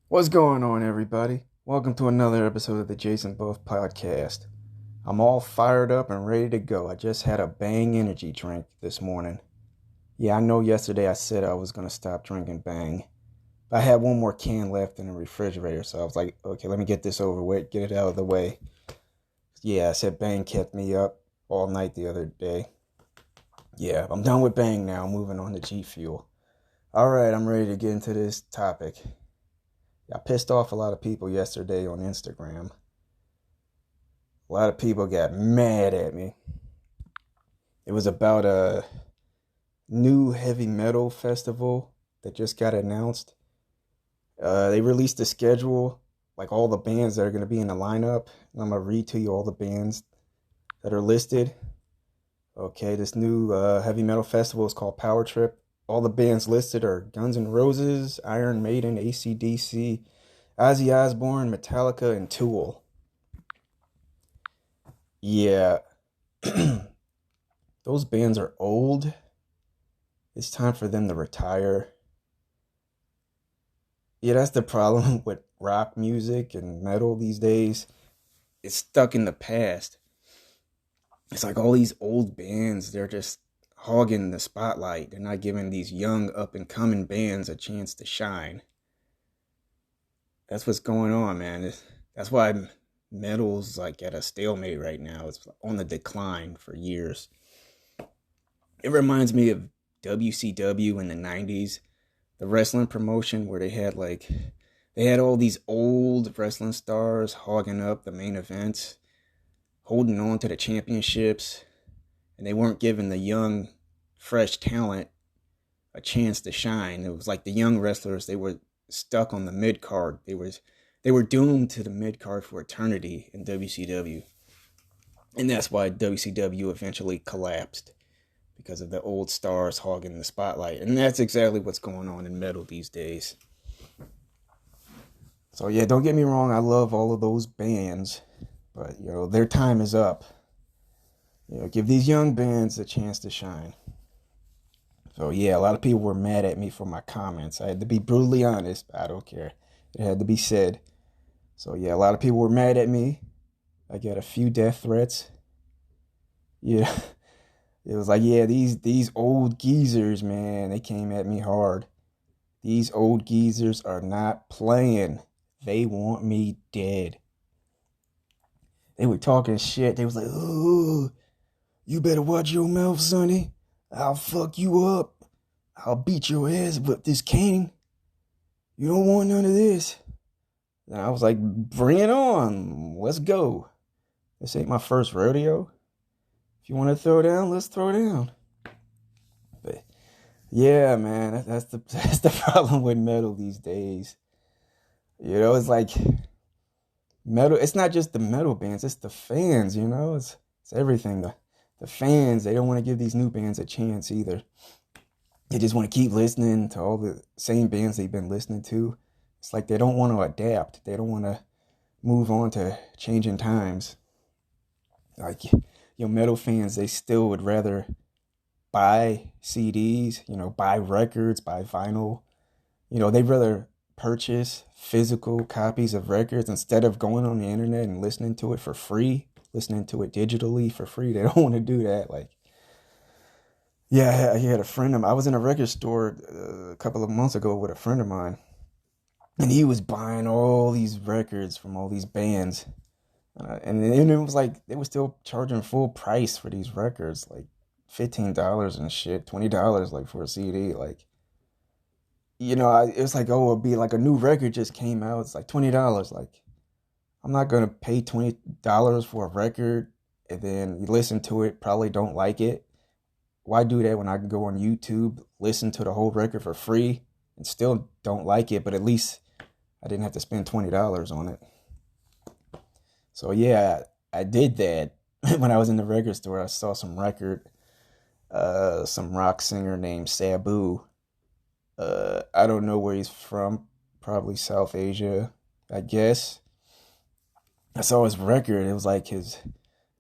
What's going on, everybody? Welcome to another episode of the Jason Buff Podcast. I'm all fired up and ready to go. I just had a Bang energy drink this morning. Yeah, I know yesterday I said I was going to stop drinking Bang. I had one more can left in the refrigerator, so I was like, okay, let me get this over with, get it out of the way. Yeah, I said Bang kept me up all night the other day. Yeah, I'm done with Bang now. I'm moving on to G Fuel. All right, I'm ready to get into this topic. I pissed off a lot of people yesterday on Instagram. A lot of people got mad at me. It was about a new heavy metal festival that just got announced. They released the schedule, like all the bands that are going to be in the lineup. And I'm going to read to you all the bands that are listed. Okay, this new heavy metal festival is called Power Trip. All the bands listed are Guns N' Roses, Iron Maiden, AC/DC, Ozzy Osbourne, Metallica, and Tool. Yeah, those bands are old. It's time for them to retire. Yeah, that's the problem with rock music and metal these days. It's stuck in the past. It's like all these old bands, they're just hogging the spotlight. They're not giving these young up and coming bands a chance to shine. That's what's going on, man. That's why metal's like at a stalemate right now. It's on the decline for years. It reminds me of WCW in the 90s, the wrestling promotion where they had all these old wrestling stars hogging up the main events, holding on to the championships, and they weren't giving the young, fresh talent a chance to shine. It was like the young wrestlers, they were stuck on the mid card. They were doomed to the mid card for eternity in WCW. And that's why WCW eventually collapsed, because of the old stars hogging the spotlight. And that's exactly what's going on in metal these days. So yeah, don't get me wrong, I love all of those bands, but their time is up. Give these young bands a chance to shine. So yeah, a lot of people were mad at me for my comments. I had to be brutally honest. I don't care. It had to be said. So yeah, a lot of people were mad at me. I got a few death threats. Yeah. It was like, yeah, these old geezers, man, they came at me hard. These old geezers are not playing. They want me dead. They were talking shit. They was like, oh, you better watch your mouth, sonny. I'll fuck you up. I'll beat your ass with this cane. You don't want none of this. And I was like, bring it on. Let's go. This ain't my first rodeo. If you want to throw down, let's throw down. But yeah, man, that's the problem with metal these days. It's like metal. It's not just the metal bands; it's the fans. It's everything. The fans, they don't want to give these new bands a chance either. They just want to keep listening to all the same bands they've been listening to. It's like they don't want to adapt. They don't want to move on to changing times. Like, metal fans, they still would rather buy CDs, buy records, buy vinyl. They'd rather purchase physical copies of records instead of going on the internet and listening to it for free, listening to it digitally for free. They don't want to do that. Like, yeah, I had a friend of mine. I was in a record store a couple of months ago with a friend of mine, and he was buying all these records from all these bands. And then it was like they were still charging full price for these records, like $15 and shit, $20 like for a CD. Like, it was like, oh, it'd be like a new record just came out. It's like $20. Like, I'm not gonna pay $20 for a record and then you listen to it, probably don't like it. Why do that when I can go on YouTube, listen to the whole record for free and still don't like it, but at least I didn't have to spend $20 on it. So yeah, I did that when I was in the record store. I saw some rock singer named Sabu. I don't know where he's from, probably South Asia, I guess. I saw his record. It was like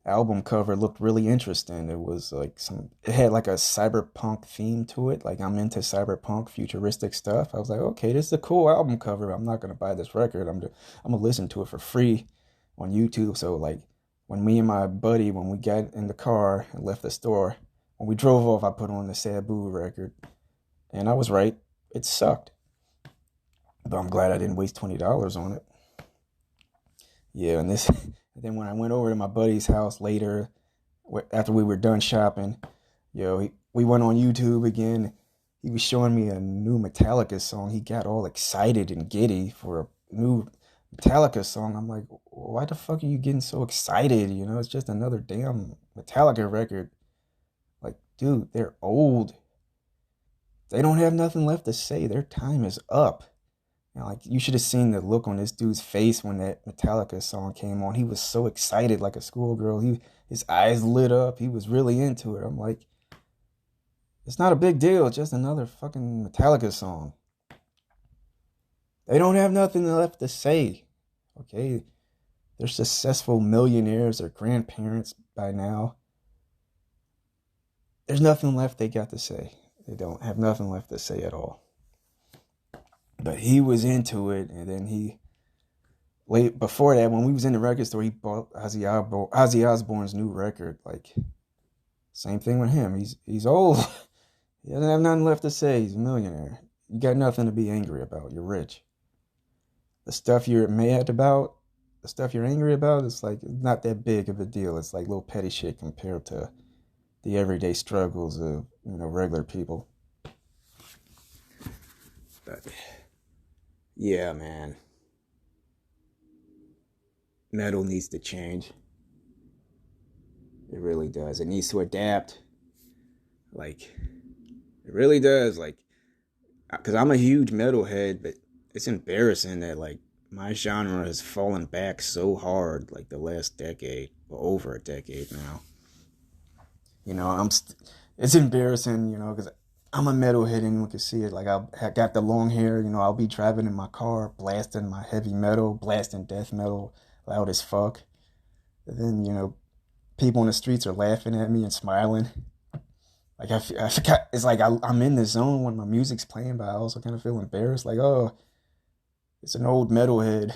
album cover looked really interesting. It was like it had like a cyberpunk theme to it. Like I'm into cyberpunk futuristic stuff. I was like, okay, this is a cool album cover. I'm not gonna buy this record. I'm gonna listen to it for free on YouTube. So like when me and my buddy, when we got in the car and left the store, when we drove off, I put on the Sabu record, and I was right. It sucked, but I'm glad I didn't waste $20 on it. Yeah, and this. And then when I went over to my buddy's house later, after we were done shopping, we went on YouTube again. He was showing me a new Metallica song. He got all excited and giddy for a new Metallica song. I'm like, why the fuck are you getting so excited? It's just another damn Metallica record. Like, dude, they're old. They don't have nothing left to say. Their time is up. Like you should have seen the look on this dude's face when that Metallica song came on. He was so excited, like a schoolgirl. His eyes lit up. He was really into it. I'm like, it's not a big deal. It's just another fucking Metallica song. They don't have nothing left to say. Okay, they're successful millionaires or grandparents by now. There's nothing left they got to say. They don't have nothing left to say at all. But he was into it, and then before that, when we was in the record store, he bought Ozzy Osbourne's new record. Like, same thing with him. He's old. He doesn't have nothing left to say. He's a millionaire. You got nothing to be angry about. You're rich. The stuff you're mad about, the stuff you're angry about, it's like not that big of a deal. It's like little petty shit compared to the everyday struggles of regular people. But yeah, man. Metal needs to change. It really does. It needs to adapt. Like, it really does. Like, because I'm a huge metalhead, but it's embarrassing that, like, my genre has fallen back so hard, like, the last decade, or over a decade now. It's embarrassing, because I'm a metalhead and you can see it. Like, I got the long hair, I'll be driving in my car, blasting my heavy metal, blasting death metal loud as fuck. And then, people in the streets are laughing at me and smiling. Like, I forgot, it's like I'm in the zone when my music's playing, but I also kind of feel embarrassed. Like, oh, it's an old metalhead.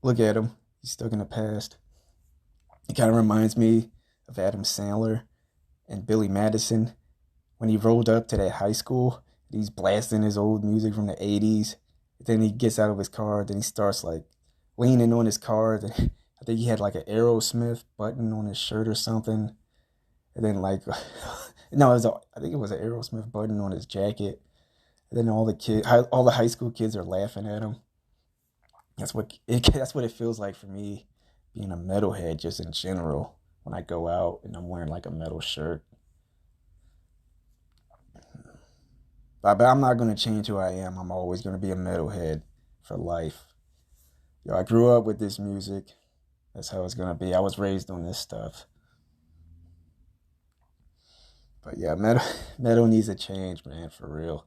Look at him. He's stuck in the past. It kind of reminds me of Adam Sandler and Billy Madison when he rolled up to that high school. He's blasting his old music from the 80s. Then he gets out of his car. Then he starts like leaning on his car. Then I think he had like an Aerosmith button on his shirt or something. And then like, no, I think it was an Aerosmith button on his jacket. And then all the high school kids are laughing at him. That's what it feels like for me, being a metalhead just in general. When I go out and I'm wearing like a metal shirt. But I'm not going to change who I am. I'm always going to be a metalhead for life. I grew up with this music. That's how it's going to be. I was raised on this stuff. But yeah, metal needs to change, man, for real.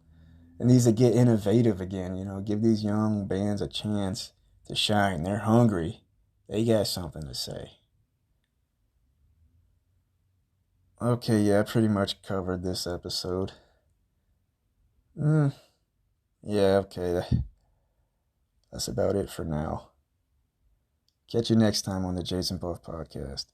It needs to get innovative again, give these young bands a chance to shine. They're hungry. They got something to say. Okay, yeah, I pretty much covered this episode. Yeah, okay. That's about it for now. Catch you next time on the Jason Buff Podcast.